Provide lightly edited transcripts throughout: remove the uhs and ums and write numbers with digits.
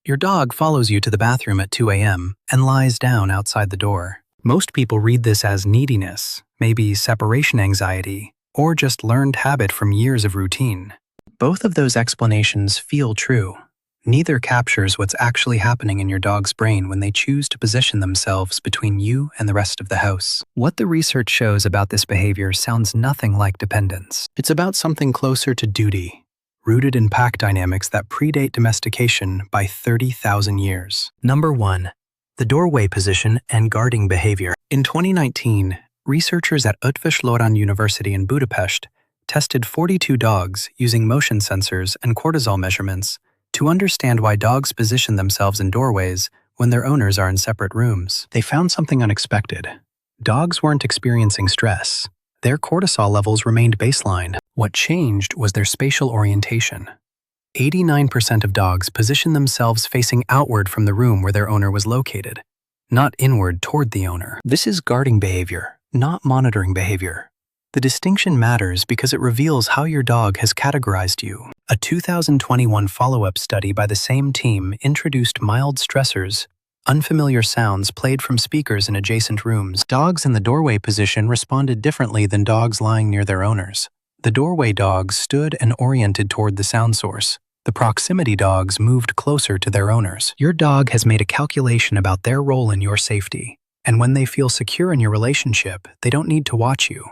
Your dog follows you to the bathroom at 2 a.m. and lies down outside the door. Most people read this as neediness, maybe separation anxiety, or just learned habit from years of routine. Both of those explanations feel true. Neither captures what's actually happening in your dog's brain when they choose to position themselves between you and the rest of the house. What the research shows about this behavior sounds nothing like dependence. It's about something closer to duty, rooted in pack dynamics that predate domestication by 30,000 years. Number 1. The doorway position and guarding behavior. In 2019, researchers at Eötvös Loránd University in Budapest tested 42 dogs using motion sensors and cortisol measurements to understand why dogs position themselves in doorways when their owners are in separate rooms. They found something unexpected. Dogs weren't experiencing stress. Their cortisol levels remained baseline. What changed was their spatial orientation. 89% of dogs positioned themselves facing outward from the room where their owner was located, not inward toward the owner. This is guarding behavior, not monitoring behavior. The distinction matters because it reveals how your dog has categorized you. A 2021 follow-up study by the same team introduced mild stressors, unfamiliar sounds played from speakers in adjacent rooms. Dogs in the doorway position responded differently than dogs lying near their owners. The doorway dogs stood and oriented toward the sound source. The proximity dogs moved closer to their owners. Your dog has made a calculation about their role in your safety, and when they feel secure in your relationship, they don't need to watch you.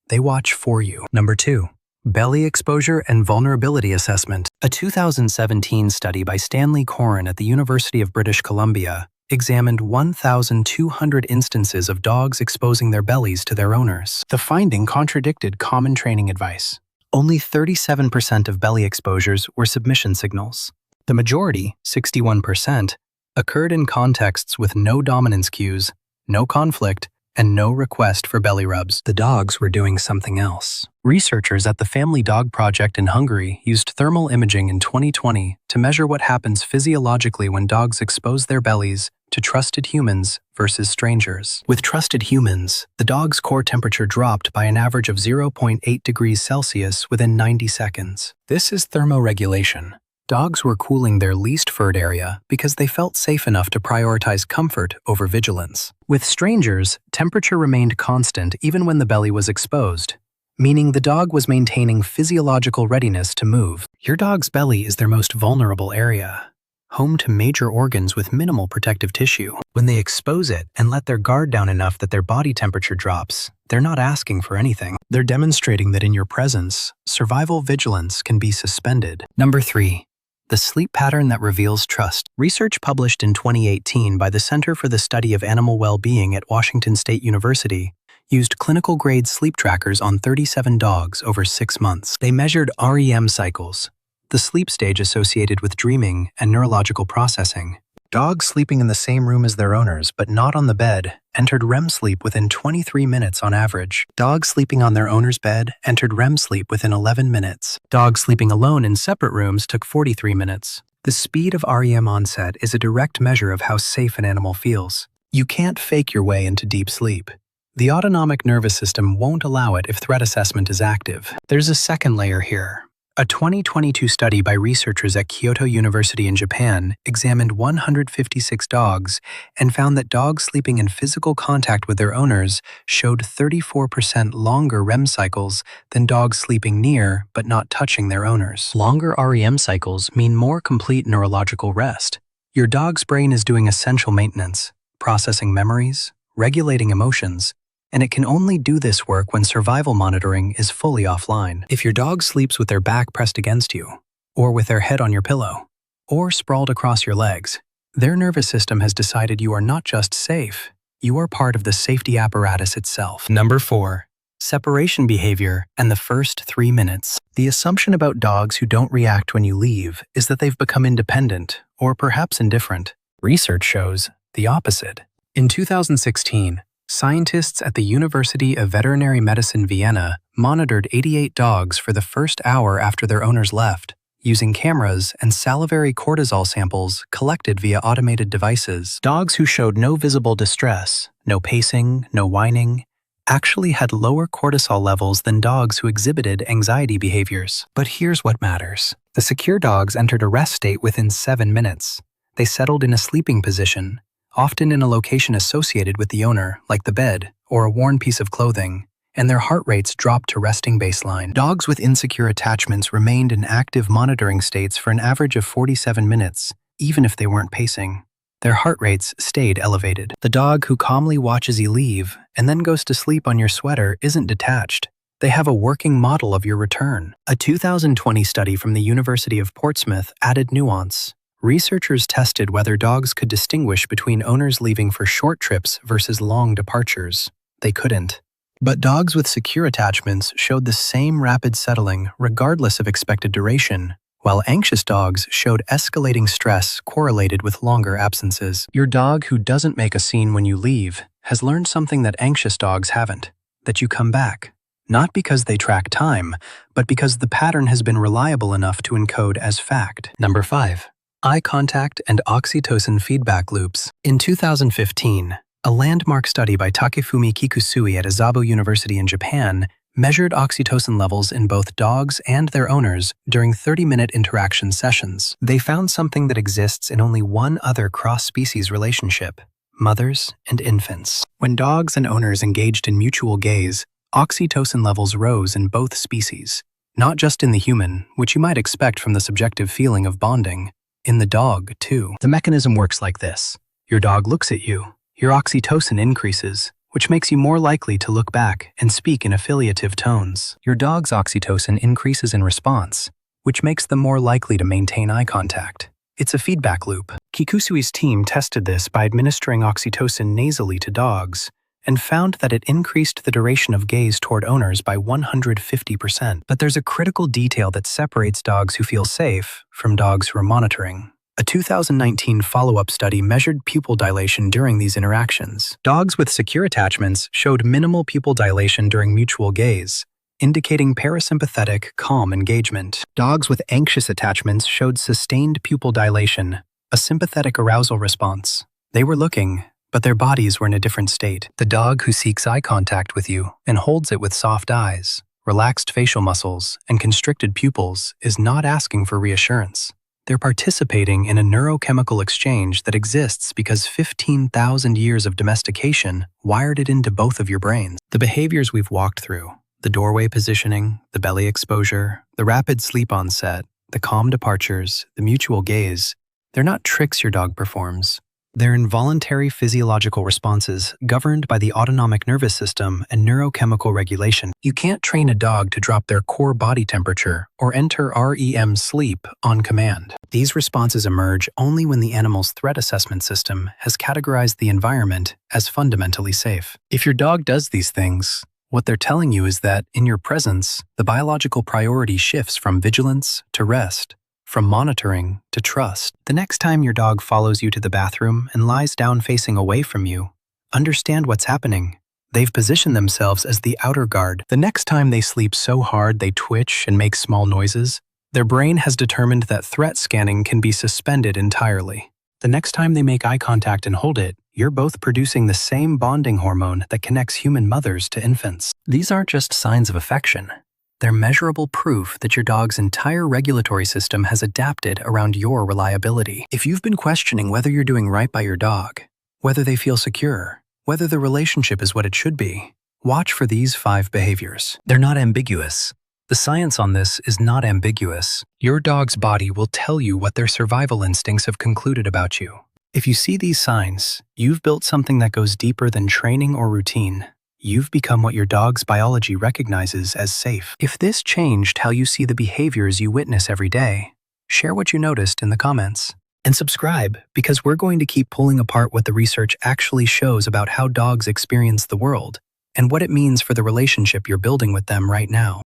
They watch for you. Number 2. Belly exposure and vulnerability assessment. A 2017 study by Stanley Coren at the University of British Columbia examined 1,200 instances of dogs exposing their bellies to their owners. The finding contradicted common training advice. Only 37% of belly exposures were submission signals. The majority, 61%, occurred in contexts with no dominance cues, no conflict, and no request for belly rubs. The dogs were doing something else. Researchers at the Family Dog Project in Hungary used thermal imaging in 2020 to measure what happens physiologically when dogs expose their bellies to trusted humans versus strangers. With trusted humans, the dog's core temperature dropped by an average of 0.8 degrees Celsius within 90 seconds. This is thermoregulation. Dogs were cooling their least furred area because they felt safe enough to prioritize comfort over vigilance. With strangers, temperature remained constant even when the belly was exposed, meaning the dog was maintaining physiological readiness to move. Your dog's belly is their most vulnerable area, home to major organs with minimal protective tissue. When they expose it and let their guard down enough that their body temperature drops, they're not asking for anything. They're demonstrating that in your presence, survival vigilance can be suspended. Number 3. The sleep pattern that reveals trust. Research published in 2018 by the Center for the Study of Animal Well-Being at Washington State University used clinical-grade sleep trackers on 37 dogs over 6 months. They measured REM cycles, the sleep stage associated with dreaming and neurological processing. Dogs sleeping in the same room as their owners, but not on the bed, entered REM sleep within 23 minutes on average. Dogs sleeping on their owner's bed entered REM sleep within 11 minutes. Dogs sleeping alone in separate rooms took 43 minutes. The speed of REM onset is a direct measure of how safe an animal feels. You can't fake your way into deep sleep. The autonomic nervous system won't allow it if threat assessment is active. There's a second layer here. A 2022 study by researchers at Kyoto University in Japan examined 156 dogs and found that dogs sleeping in physical contact with their owners showed 34% longer REM cycles than dogs sleeping near but not touching their owners. Longer REM cycles mean more complete neurological rest. Your dog's brain is doing essential maintenance, processing memories, regulating emotions, and it can only do this work when survival monitoring is fully offline. If your dog sleeps with their back pressed against you, or with their head on your pillow, or sprawled across your legs, their nervous system has decided you are not just safe, you are part of the safety apparatus itself. Number 4. Separation behavior and the first 3 minutes. The assumption about dogs who don't react when you leave is that they've become independent, or perhaps indifferent. Research shows the opposite. In 2016, scientists at the University of Veterinary Medicine Vienna monitored 88 dogs for the first hour after their owners left, using cameras and salivary cortisol samples collected via automated devices. Dogs who showed no visible distress, no pacing, no whining, actually had lower cortisol levels than dogs who exhibited anxiety behaviors. But here's what matters. The secure dogs entered a rest state within 7 minutes. They settled in a sleeping position, often in a location associated with the owner, like the bed or a worn piece of clothing, and their heart rates dropped to resting baseline. Dogs with insecure attachments remained in active monitoring states for an average of 47 minutes, even if they weren't pacing. Their heart rates stayed elevated. The dog who calmly watches you leave and then goes to sleep on your sweater isn't detached. They have a working model of your return. A 2020 study from the University of Portsmouth added nuance. Researchers tested whether dogs could distinguish between owners leaving for short trips versus long departures. They couldn't. But dogs with secure attachments showed the same rapid settling regardless of expected duration, while anxious dogs showed escalating stress correlated with longer absences. Your dog who doesn't make a scene when you leave has learned something that anxious dogs haven't, that you come back. Not because they track time, but because the pattern has been reliable enough to encode as fact. Number 5. Eye contact and oxytocin feedback loops. In 2015, a landmark study by Takefumi Kikusui at Azabu University in Japan measured oxytocin levels in both dogs and their owners during 30-minute interaction sessions. They found something that exists in only one other cross-species relationship: mothers and infants. When dogs and owners engaged in mutual gaze, oxytocin levels rose in both species, not just in the human, which you might expect from the subjective feeling of bonding. In the dog, too. The mechanism works like this. Your dog looks at you. Your oxytocin increases, which makes you more likely to look back and speak in affiliative tones. Your dog's oxytocin increases in response, which makes them more likely to maintain eye contact. It's a feedback loop. Kikusui's team tested this by administering oxytocin nasally to dogs and found that it increased the duration of gaze toward owners by 150%. But there's a critical detail that separates dogs who feel safe from dogs who are monitoring. A 2019 follow-up study measured pupil dilation during these interactions. Dogs with secure attachments showed minimal pupil dilation during mutual gaze, indicating parasympathetic, calm engagement. Dogs with anxious attachments showed sustained pupil dilation, a sympathetic arousal response. They were looking, but their bodies were in a different state. The dog who seeks eye contact with you and holds it with soft eyes, relaxed facial muscles, and constricted pupils is not asking for reassurance. They're participating in a neurochemical exchange that exists because 15,000 years of domestication wired it into both of your brains. The behaviors we've walked through, the doorway positioning, the belly exposure, the rapid sleep onset, the calm departures, the mutual gaze, they're not tricks your dog performs. They're involuntary physiological responses governed by the autonomic nervous system and neurochemical regulation. You can't train a dog to drop their core body temperature or enter REM sleep on command. These responses emerge only when the animal's threat assessment system has categorized the environment as fundamentally safe. If your dog does these things, what they're telling you is that, in your presence, the biological priority shifts from vigilance to rest, from monitoring to trust. The next time your dog follows you to the bathroom and lies down facing away from you, understand what's happening. They've positioned themselves as the outer guard. The next time they sleep so hard they twitch and make small noises, their brain has determined that threat scanning can be suspended entirely. The next time they make eye contact and hold it, you're both producing the same bonding hormone that connects human mothers to infants. These aren't just signs of affection. They're measurable proof that your dog's entire regulatory system has adapted around your reliability. If you've been questioning whether you're doing right by your dog, whether they feel secure, whether the relationship is what it should be, watch for these 5 behaviors. They're not ambiguous. The science on this is not ambiguous. Your dog's body will tell you what their survival instincts have concluded about you. If you see these signs, you've built something that goes deeper than training or routine. You've become what your dog's biology recognizes as safe. If this changed how you see the behaviors you witness every day, share what you noticed in the comments. And subscribe, because we're going to keep pulling apart what the research actually shows about how dogs experience the world and what it means for the relationship you're building with them right now.